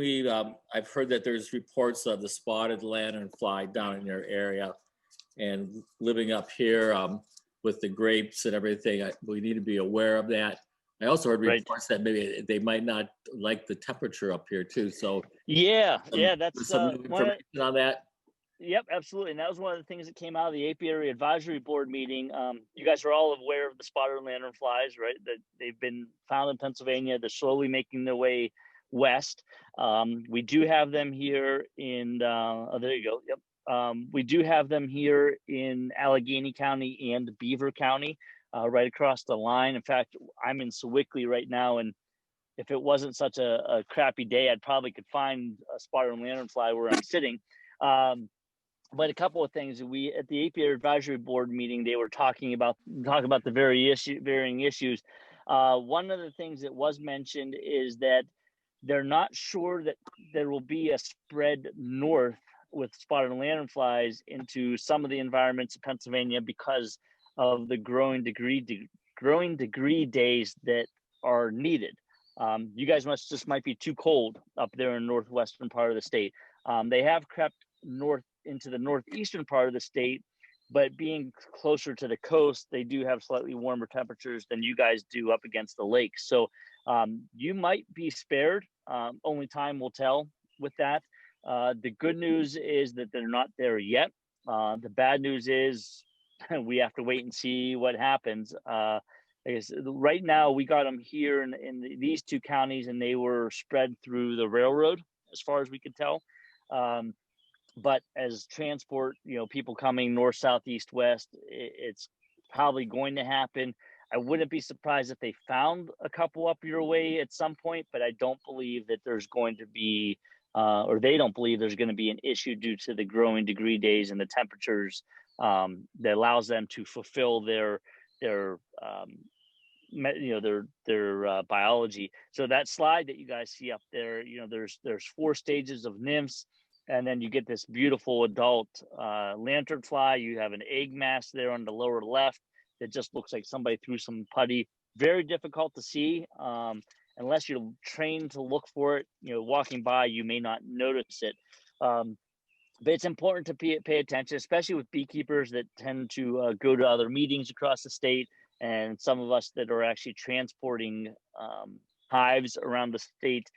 I've heard that there's reports of the spotted lanternfly down in your area, and living up here with the grapes and everything, we need to be aware of that. I also heard Right. reports that maybe they might not like the temperature up here too. So that's some new information on that. Yep, absolutely. And that was one of the things that came out of the Apiary Advisory Board meeting. You guys are all aware of the spotted lanternflies, right? That they've been found in Pennsylvania. They're slowly making their way west. We do have them here in, there you go. Yep. We do have them here in Allegheny County and Beaver County, right across the line. In fact, I'm in Sewickley right now, and if it wasn't such a crappy day, I'd probably could find a spotted lanternfly where I'm sitting. But a couple of things, we at the Apiary Advisory Board meeting, they were talking about the varying issues. One of the things that was mentioned is that they're not sure that there will be a spread north with spotted lanternflies into some of the environments of Pennsylvania because of the growing degree days that are needed. You guys might be too cold up there in the northwestern part of the state. They have crept north into the northeastern part of the state, but being closer to the coast, they do have slightly warmer temperatures than you guys do up against the lake. So you might be spared. Only time will tell with that. The good news is that they're not there yet. The bad news is we have to wait and see what happens. I guess right now we got them here in these two counties, and they were spread through the railroad as far as we could tell. But as transport, people coming north, south, east, west, it's probably going to happen. I wouldn't be surprised if they found a couple up your way at some point, but I don't believe that there's going to be, or they don't believe there's going to be an issue due to the growing degree days and the temperatures that allows them to fulfill their biology. So that slide that you guys see up there, there's 4 stages of nymphs. And then you get this beautiful adult lanternfly. You have an egg mass there on the lower left that just looks like somebody threw some putty. Very difficult to see unless you're trained to look for it. Walking by, you may not notice it. But it's important to pay attention, especially with beekeepers that tend to go to other meetings across the state, and some of us that are actually transporting hives around the state.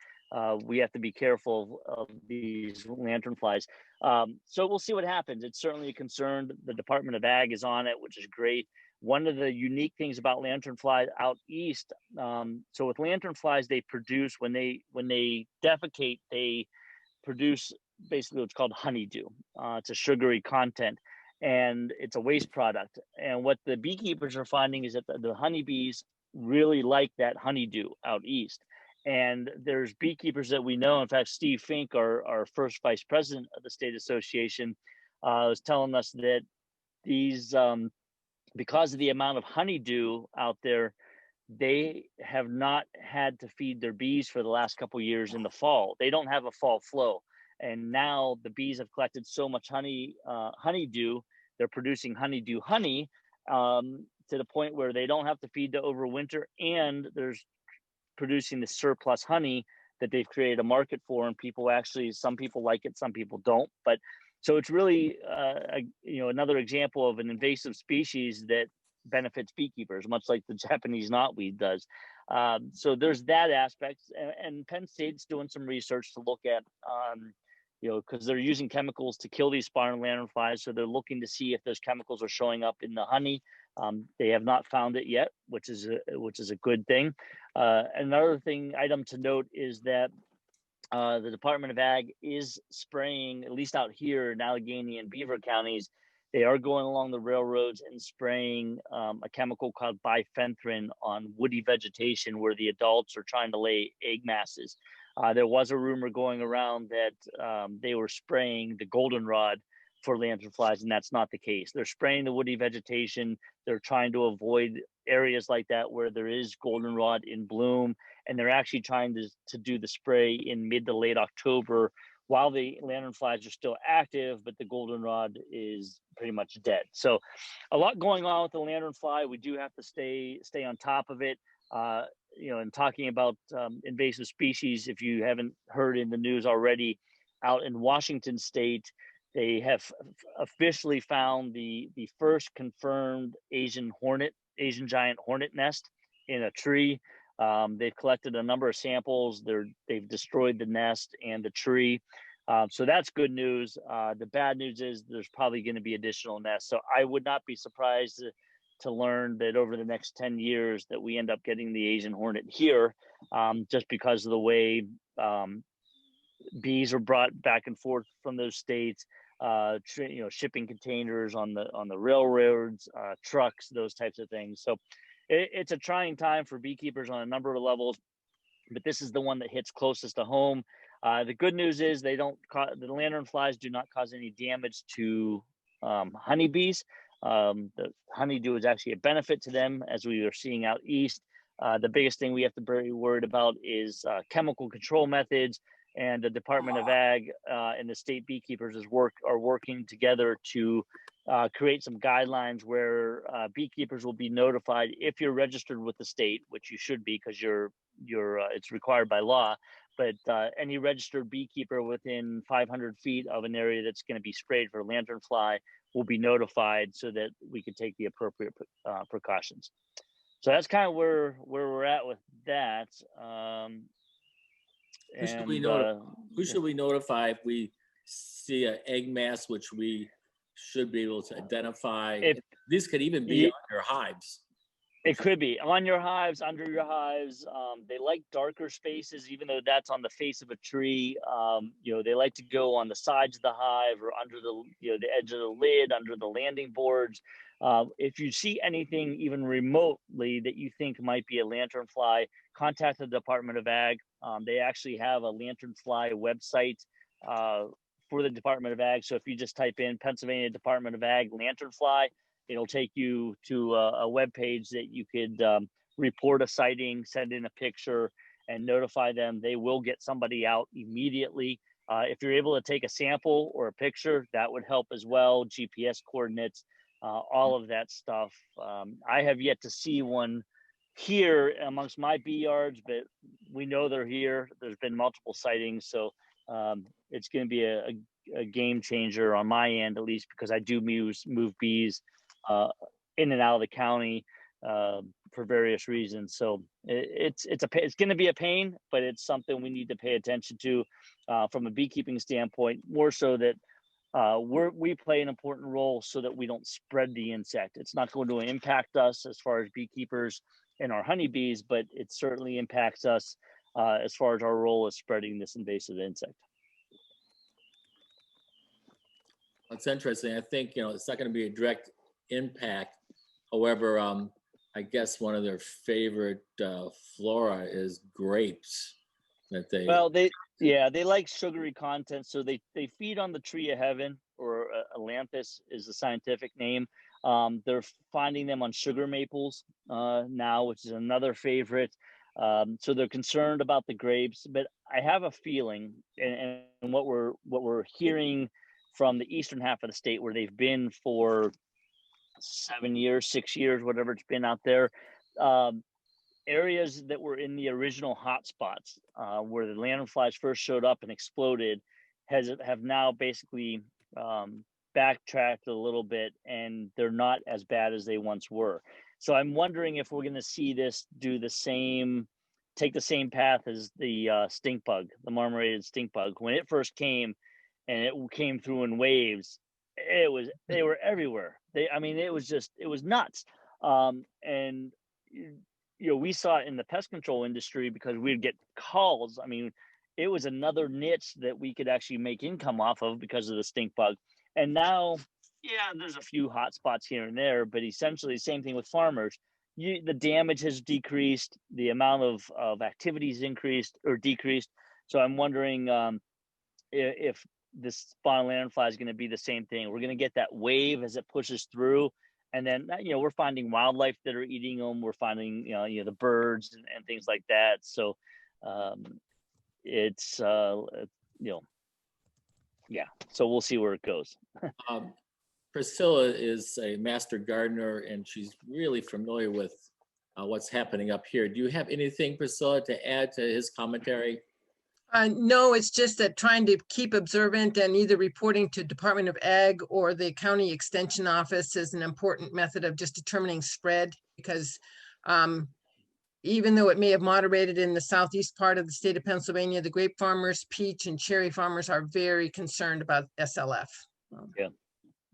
We have to be careful of these lanternflies. So we'll see what happens. It's certainly a concern. The Department of Ag is on it, which is great. One of the unique things about lanternflies out east, so with lanternflies, they produce, when they defecate, they produce basically what's called honeydew. It's a sugary content, and it's a waste product. And what the beekeepers are finding is that the honeybees really like that honeydew out east. And there's beekeepers that we know. In fact, Steve Fink, our first vice president of the state association, was telling us that these, because of the amount of honeydew out there, they have not had to feed their bees for the last couple of years in the fall. They don't have a fall flow. And now the bees have collected so much honeydew, they're producing honeydew honey to the point where they don't have to feed to overwinter, and there's producing the surplus honey that they've created a market for, and some people like it, some people don't. But so it's really another example of an invasive species that benefits beekeepers, much like the Japanese knotweed does. So there's that aspect, and Penn State's doing some research to look at because they're using chemicals to kill these spotted lanternflies. So they're looking to see if those chemicals are showing up in the honey. They have not found it yet, which is a good thing. Another item to note is that the Department of Ag is spraying, at least out here in Allegheny and Beaver counties. They are going along the railroads and spraying a chemical called bifenthrin on woody vegetation where the adults are trying to lay egg masses. There was a rumor going around that they were spraying the goldenrod for lanternflies, and that's not the case. They're spraying the woody vegetation. They're trying to avoid areas like that where there is goldenrod in bloom, and they're actually trying to do the spray in mid to late October while the lanternflies are still active, but the goldenrod is pretty much dead. So a lot going on with the lanternfly. We do have to stay on top of it. and talking about invasive species, if you haven't heard in the news already, out in Washington State, they have officially found the first confirmed Asian giant hornet nest in a tree. They've collected a number of samples. They've destroyed the nest and the tree. So that's good news. The bad news is there's probably going to be additional nests. So I would not be surprised to learn that over the next 10 years that we end up getting the Asian hornet here, just because of the way bees are brought back and forth from those states, shipping containers on the railroads, trucks, those types of things. So it's a trying time for beekeepers on a number of levels, but this is the one that hits closest to home. The good news is the lanternflies do not cause any damage to honeybees. The honeydew is actually a benefit to them, as we are seeing out east. The biggest thing we have to be worried about is chemical control methods, and the Department of Ag and the state beekeepers are working together to create some guidelines where beekeepers will be notified if you're registered with the state, which you should be because it's required by law. But any registered beekeeper within 500 feet of an area that's going to be sprayed for lanternfly will be notified so that we can take the appropriate precautions. So that's kind of where we're at with that. Who should we notify if we see an egg mass, which we should be able to identify? These could even be on your hives. It could be on your hives, under your hives. They like darker spaces, even though that's on the face of a tree. They like to go on the sides of the hive or under the edge of the lid, under the landing boards. If you see anything even remotely that you think might be a lanternfly, contact the Department of Ag. They actually have a lanternfly website for the Department of Ag. So if you just type in Pennsylvania Department of Ag lanternfly, it'll take you to a web page that you could report a sighting, send in a picture, and notify them. They will get somebody out immediately. If you're able to take a sample or a picture, that would help as well. GPS coordinates, all of that stuff. I have yet to see one here amongst my bee yards, but we know they're here. There's been multiple sightings, so it's going to be a game changer on my end, at least, because I do move bees in and out of the county for various reasons. So it's going to be a pain, but it's something we need to pay attention to from a beekeeping standpoint, more so that we play an important role so that we don't spread the insect. It's not going to impact us as far as beekeepers and our honeybees, but it certainly impacts us as far as our role is spreading this invasive insect. That's interesting. I think, it's not going to be a direct impact. However, I guess one of their favorite flora is grapes. They like sugary content, so they feed on the tree of heaven, or Alanthus is the scientific name. They're finding them on sugar maples now, which is another favorite. So they're concerned about the grapes, but I have a feeling, and what we're hearing from the eastern half of the state, where they've been for 7 years, 6 years, whatever it's been out there, areas that were in the original hotspots where the lanternflies first showed up and exploded have now basically backtracked a little bit, and they're not as bad as they once were. So I'm wondering if we're going to see this take the same path as the stink bug, the marmorated stink bug. When it first came, and it came through in waves, they were everywhere. It was nuts. And we saw it in the pest control industry because we'd get calls. It was another niche that we could actually make income off of because of the stink bug. And now, there's a few hot spots here and there, but essentially same thing with farmers. The damage has decreased, the amount of activities increased or decreased. So I'm wondering if this spotted lanternfly is going to be the same thing. We're going to get that wave as it pushes through, and then we're finding wildlife that are eating them. We're finding the birds and things like that. So it's so we'll see where it goes. Priscilla is a master gardener, and she's really familiar with what's happening up here. Do you have anything, Priscilla, to add to his commentary? No, it's just that trying to keep observant and either reporting to Department of Ag or the County Extension Office is an important method of just determining spread, because even though it may have moderated in the southeast part of the state of Pennsylvania, the grape farmers, peach and cherry farmers are very concerned about SLF. Yeah.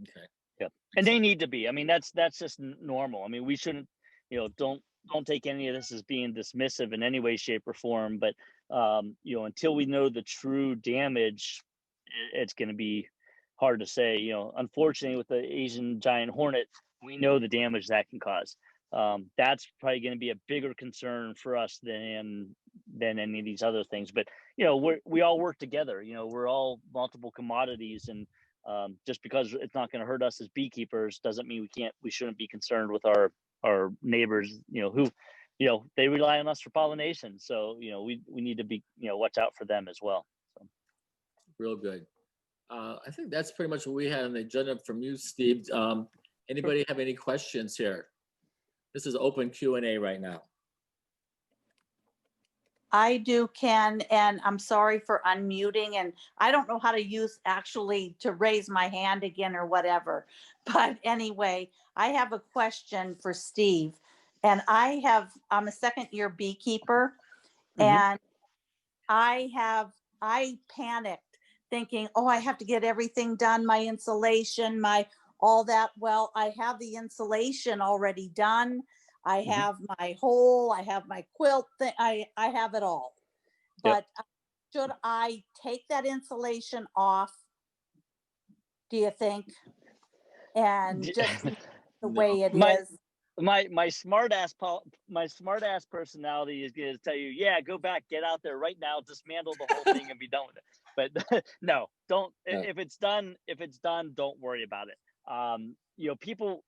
Okay. Yeah. And they need to be. I mean, that's just normal. I mean, we shouldn't, don't take any of this as being dismissive in any way, shape, or form. But until we know the true damage, it's going to be hard to say. Unfortunately, with the Asian giant hornet, we know the damage that can cause. That's probably going to be a bigger concern for us than any of these other things. But we all work together. We're all multiple commodities, and just because it's not going to hurt us as beekeepers doesn't mean we shouldn't be concerned with our neighbors, who they rely on us for pollination. So we need to be watch out for them as well. So. Real good. I think that's pretty much what we had on the agenda from you, Steve. Anybody have any questions here? This is open Q&A right now. I do, Ken, and I'm sorry for unmuting, and I don't know how to use actually to raise my hand again or whatever. But anyway, I have a question for Steve. And I'm a second-year beekeeper, and I panicked thinking, oh, I have to get everything done, my insulation, all that. Well, I have the insulation already done. I have my hole, I have my quilt thing, I have it all. But should I take that insulation off, do you think? And just leave the way it is. My smart ass personality is going to tell you, yeah, go back, get out there right now, dismantle the whole thing and be done with it. But no, don't. No. If it's done, don't worry about it. People,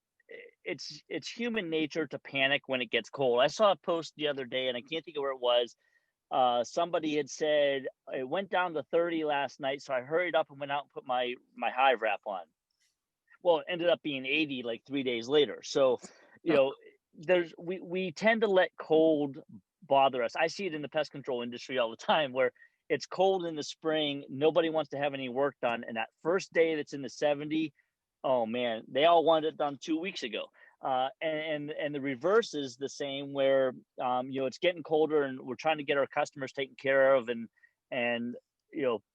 it's human nature to panic when it gets cold. I saw a post the other day, and I can't think of where it was. Somebody had said it went down to 30 last night, so I hurried up and went out and put my hive wrap on. Well, it ended up being 80 like 3 days later. So, we tend to let cold bother us. I see it in the pest control industry all the time, where it's cold in the spring, nobody wants to have any work done, and that first day that's in the 70, oh man, they all wanted it done 2 weeks ago. And the reverse is the same, where it's getting colder and we're trying to get our customers taken care of, and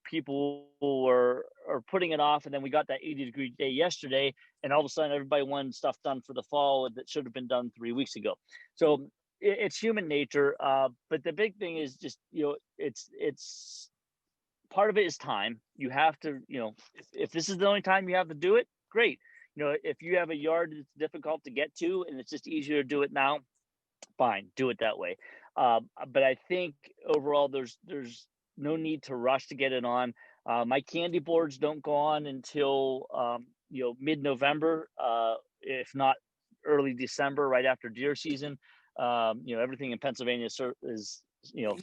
people are putting it off, and then we got that 80-degree day yesterday, and all of a sudden everybody wanted stuff done for the fall that should have been done 3 weeks ago. So it's human nature, but the big thing is just it's part of it is time. You have to, if this is the only time you have to do it, great. If you have a yard that's difficult to get to and it's just easier to do it now, fine, do it that way. But I think overall there's no need to rush to get it on. My candy boards don't go on until mid-November, if not early December, right after deer season. Everything in Pennsylvania is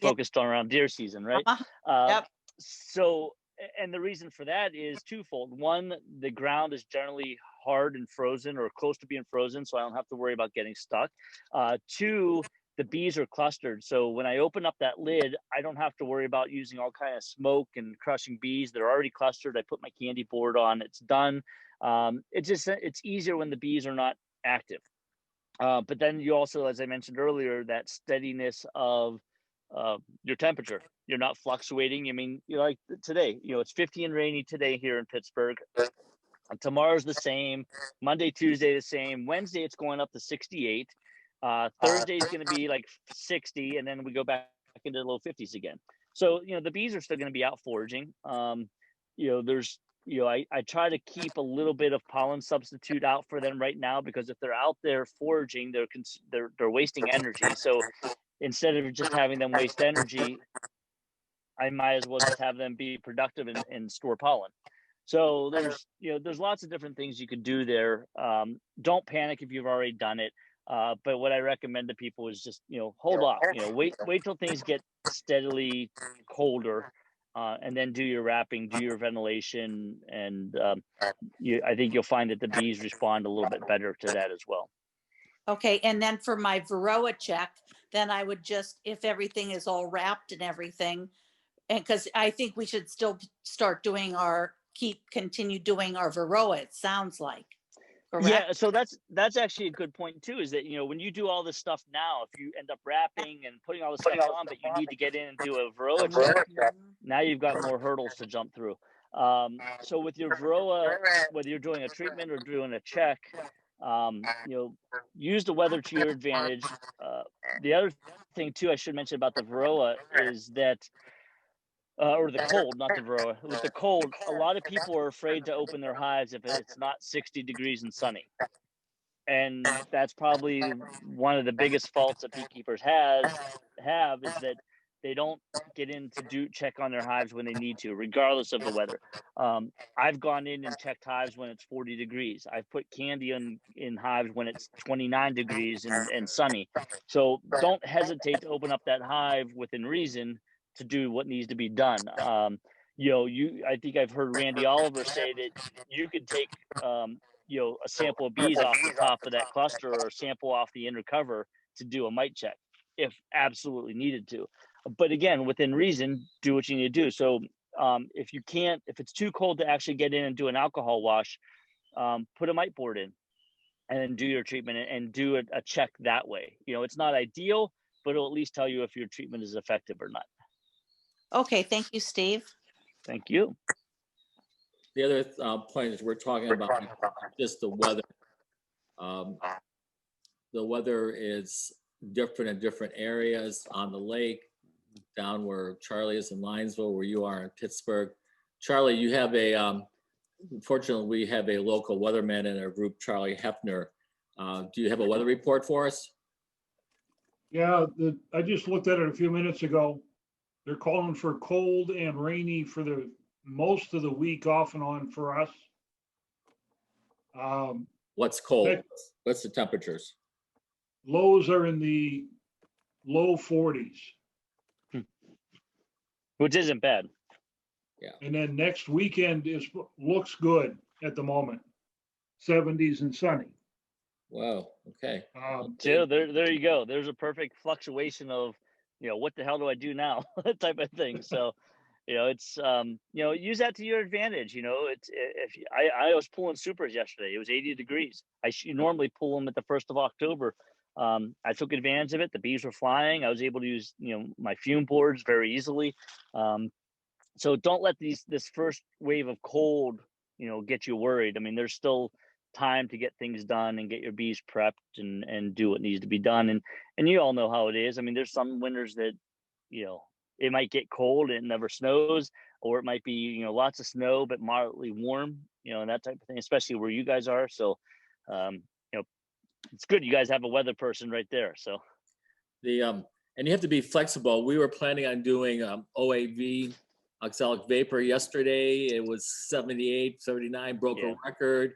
focused on around deer season, right? Yep. So, and the reason for that is twofold. One, the ground is generally hard and frozen or close to being frozen, so I don't have to worry about getting stuck. Two, the bees are clustered. So when I open up that lid, I don't have to worry about using all kind of smoke and crushing bees. They're already clustered. I put my candy board on, it's done. It's easier when the bees are not active. But then you also, as I mentioned earlier, that steadiness of your temperature. You're not fluctuating. I mean, like today, it's 50 and rainy today here in Pittsburgh. Tomorrow's the same. Monday, Tuesday, the same. Wednesday, it's going up to 68. Thursday is going to be like 60, and then we go back into the low 50s again. So, the bees are still going to be out foraging. There's, I try to keep a little bit of pollen substitute out for them right now, because if they're out there foraging, they're wasting energy. So instead of just having them waste energy, I might as well just have them be productive and store pollen. So there's lots of different things you could do there. Don't panic if you've already done it. But what I recommend to people is just, hold off, wait till things get steadily colder, and then do your wrapping, do your ventilation. And I think you'll find that the bees respond a little bit better to that as well. Okay, and then for my Varroa check, then I would just, if everything is all wrapped and everything, and because I think we should still start doing continue doing our Varroa, it sounds like. Yeah, Correct? so that's actually a good point too, is that, when you do all this stuff now, if you end up wrapping and putting all this stuff on, but you need to get in and do a Varroa check, now you've got more hurdles to jump through. So with your Varroa, whether you're doing a treatment or doing a check, use the weather to your advantage. The other thing too, I should mention about the Varroa is that, or the cold, not the Varroa. With the cold, a lot of people are afraid to open their hives if it's not 60 degrees and sunny. And that's probably one of the biggest faults that beekeepers have is that they don't get in to check on their hives when they need to, regardless of the weather. I've gone in and checked hives when it's 40 degrees. I've put candy in hives when it's 29 degrees and sunny. So don't hesitate to open up that hive within reason to do what needs to be done. I think I've heard Randy Oliver say that you could take a sample of bees off the top of that cluster or a sample off the inner cover to do a mite check if absolutely needed to. But again, within reason, do what you need to do. So if it's too cold to actually get in and do an alcohol wash, put a mite board in and then do your treatment and do a check that way. It's not ideal, but it'll at least tell you if your treatment is effective or not. Okay, thank you, Steve. Thank you. The other point is we're talking about just the weather. The weather is different in different areas on the lake, down where Charlie is in Linesville, where you are in Pittsburgh. Charlie, you have fortunately, we have a local weatherman in our group, Charlie Hefner. Do you have a weather report for us? Yeah, I just looked at it a few minutes ago. They're calling for cold and rainy for the most of the week off and on for us. What's cold? What's the temperatures? Lows are in the low 40s. Which isn't bad. Yeah. And then next weekend looks good at the moment. 70s and sunny. Wow. Okay. So there you go. There's a perfect fluctuation of, what the hell do I do now? type of thing. So, it's use that to your advantage. I was pulling supers yesterday. It was 80 degrees. I normally pull them at the 1st of October. I took advantage of it. The bees were flying. I was able to use my fume boards very easily. So don't let this first wave of cold get you worried. I mean, there's still time to get things done and get your bees prepped and do what needs to be done. And you all know how it is. I mean, there's some winters that it might get cold and it never snows, or it might be lots of snow but moderately warm, and that type of thing, especially where you guys are. So it's good you guys have a weather person right there. So and you have to be flexible. We were planning on doing OAV, oxalic vapor, yesterday. It was 78, 79, broke a record.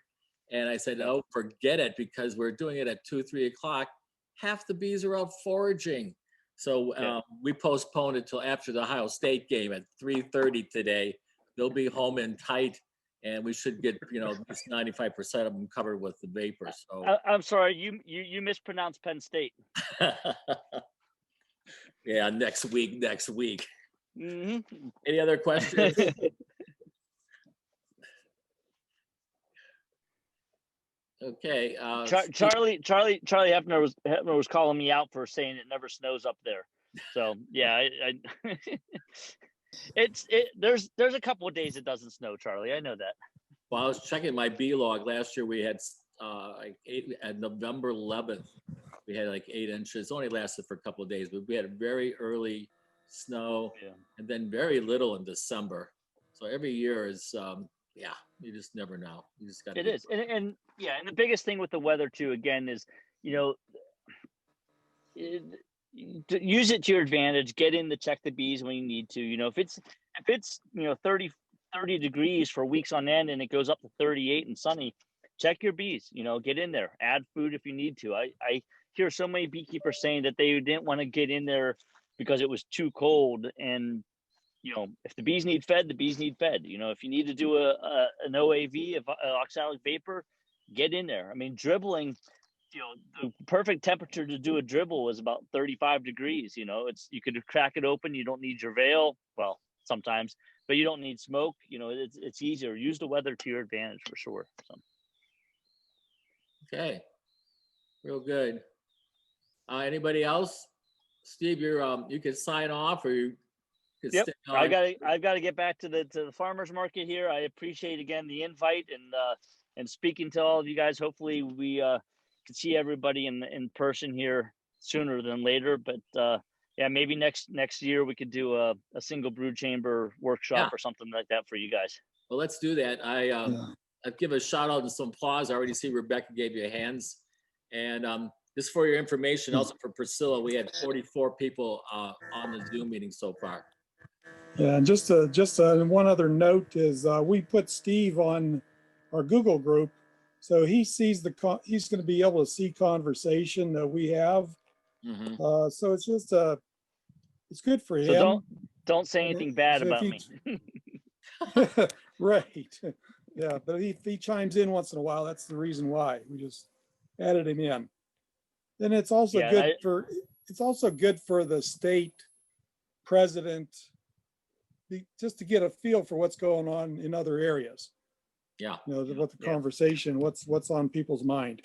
And I said, oh, forget it, because we're doing it at 2, 3 o'clock. Half the bees are out foraging. So we postponed it till after the Ohio State game at 3:30 today. They'll be home and tight, and we should get, at least 95% of them covered with the vapor. So I'm sorry, you mispronounced Penn State. Yeah, next week. Mm-hmm. Any other questions? Okay. Charlie Hefner was calling me out for saying it never snows up there. So yeah, there's a couple of days it doesn't snow, Charlie. I know that. Well, I was checking my bee log. Last year we had like 8 at November 11th. We had like 8 inches. It only lasted for a couple of days, but we had very early snow and then very little in December. So every year is you just never know. You just got to. It is, and the biggest thing with the weather too, again, is use it to your advantage. Get in to check the bees when you need to. If it's 30 degrees for weeks on end and it goes up to 38 and sunny, check your bees. Get in there. Add food if you need to. I hear so many beekeepers saying that they didn't want to get in there because it was too cold. And if the bees need fed, the bees need fed. If you need to do an OAV, oxalic vapor, get in there. I mean, dribbling, you know, the perfect temperature to do a dribble was about 35 degrees. You know, you could crack it open. You don't need your veil. Well, sometimes, but you don't need smoke. You know, it's easier. Use the weather to your advantage for sure. So. Okay, real good. Anybody else? Steve, you can sign off, or you can Yep, stay I on. got to get back to the farmers market here. I appreciate again the invite and speaking to all of you guys. Hopefully we can see everybody in person here sooner than later. But yeah, maybe next year we could do a single brew chamber workshop Yeah. or something like that for you guys. Well, let's do that. I'd give a shout out and some applause. I already see Rebecca gave you hands. And just for your information, also for Priscilla, we had 44 people on the Zoom meeting so far. Yeah, and just one other note is we put Steve on our Google group, so he sees he's going to be able to see conversation that we have. Mm-hmm. So it's just it's good for him. So don't say anything bad about me. Right. Yeah, but if he chimes in once in a while, that's the reason why we just added him in. Then it's also good for the state president just to get a feel for what's going on in other areas. Yeah. You know, what the conversation, what's on people's mind.